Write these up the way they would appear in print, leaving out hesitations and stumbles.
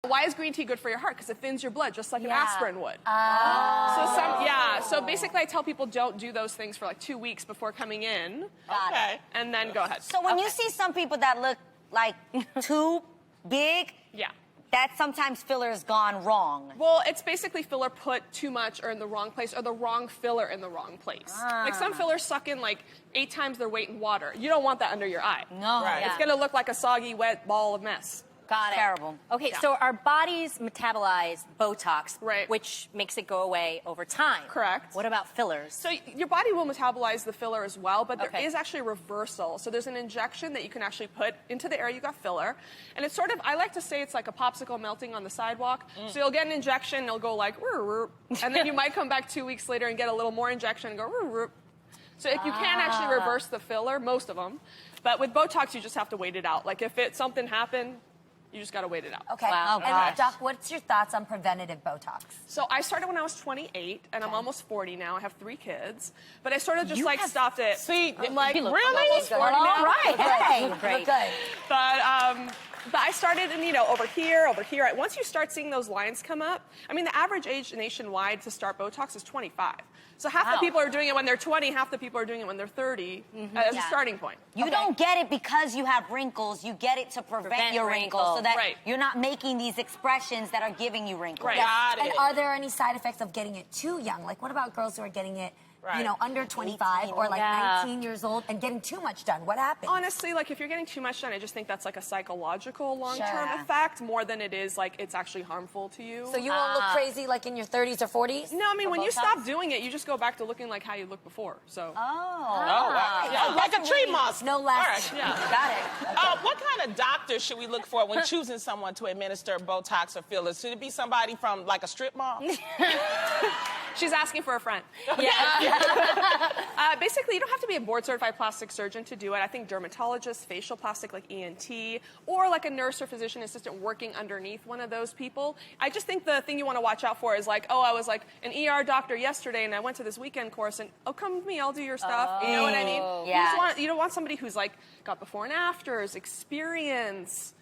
Why is green tea good for your heart? Because it thins your blood, just like an aspirin would. So basically I tell people don't do those things for like 2 weeks before coming in. Okay. And then go ahead. So when you see some people that look like too big, that sometimes filler's gone wrong. Well, it's basically filler put too much or in the wrong place, or the wrong filler in the wrong place. Like some fillers suck in like 8 times their weight in water. You don't want that under your eye. No. Right. It's gonna look like a soggy, wet ball of mess. Got it. Terrible. Okay, so our bodies metabolize Botox, Right. which makes it go away over time. Correct. What about fillers? So your body will metabolize the filler as well, but there Okay. is actually a reversal. So there's an injection that you can actually put into the area you got filler. And it's sort of, I like to say it's like a popsicle melting on the sidewalk. So you'll get an injection, it'll go like, and then you might come back 2 weeks later and get a little more injection and go, So if you can actually reverse the filler, most of them. But with Botox, you just have to wait it out. Like if something happened, you just got to wait it out. Okay. Wow. And Doc, what's your thoughts on preventative Botox? So I started when I was 28, and I'm almost 40 now. I have 3 kids. But I sort of just stopped it. See, I'm like, really? I'm almost 40 now. All right. Hey, Great. good. But I started, and over here. Once you start seeing those lines come up, I mean, the average age nationwide to start Botox is 25. So half the people are doing it when they're 20, half the people are doing it when they're 30 as a starting point. You don't get it because you have wrinkles. You get it to prevent your wrinkles so that you're not making these expressions that are giving you wrinkles. Right. Got it. And are there any side effects of getting it too young? Like, what about girls who are getting it, under 25 or like 19 years old and getting too much done? What happens? Honestly, like if you're getting too much done, I just think that's like a psychological long-term Sure. effect more than it is like it's actually harmful to you. So you won't look crazy like in your 30s or 40s? No, I mean, when you stop doing it, you just go back to looking like how you looked before. So. Oh, like a tree moss. No less. Yeah. Got it. What kind of doctor should we look for when choosing someone to administer Botox or fillers? Should it be somebody from like a strip mall? She's asking for a friend. Basically, you don't have to be a board-certified plastic surgeon to do it. I think dermatologists, facial plastic like ENT, or like a nurse or physician assistant working underneath one of those people. I just think the thing you want to watch out for is like, oh, I was like an ER doctor yesterday and I went to this weekend course and, oh, come with me, I'll do your stuff. You know what I mean? Yeah. You don't want somebody who's like got before and afters, experience,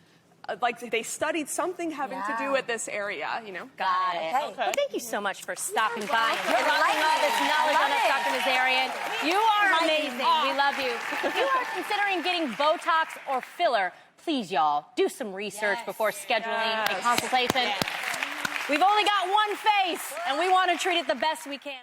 like they studied something having to do with this area, Got it. Okay. Well, thank you so much for stopping by and You're dropping all this knowledge on us, it. Dr. Nazarian. You are amazing. We love you. If you are considering getting Botox or filler, please, y'all, do some research before scheduling a consultation. We've only got one face, and we want to treat it the best we can.